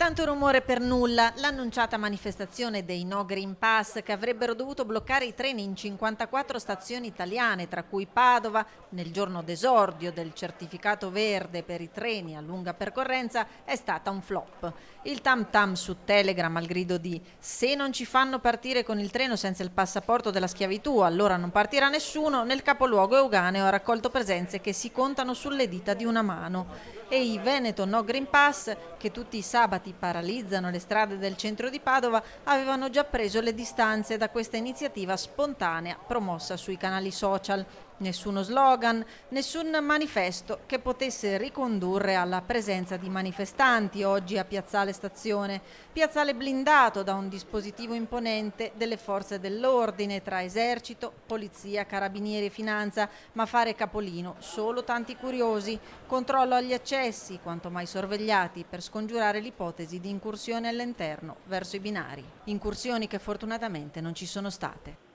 Tanto rumore per nulla, l'annunciata manifestazione dei No Green Pass che avrebbero dovuto bloccare i treni in 54 stazioni italiane, tra cui Padova, nel giorno d'esordio del certificato verde per i treni a lunga percorrenza, è stata un flop. Il tam tam su Telegram al grido di "se non ci fanno partire con il treno senza il passaporto della schiavitù, allora non partirà nessuno", nel capoluogo euganeo ha raccolto presenze che si contano sulle dita di una mano. E i Veneto No Green Pass, che tutti i sabati paralizzano le strade del centro di Padova, avevano già preso le distanze da questa iniziativa spontanea promossa sui canali social. Nessuno slogan, nessun manifesto che potesse ricondurre alla presenza di manifestanti oggi a Piazzale Stazione, piazzale blindato da un dispositivo imponente delle forze dell'ordine tra esercito, polizia, carabinieri e finanza, ma fare capolino solo tanti curiosi, controllo agli accessi, quanto mai sorvegliati, per scongiurare l'ipotesi di incursione all'interno verso i binari. Incursioni che fortunatamente non ci sono state.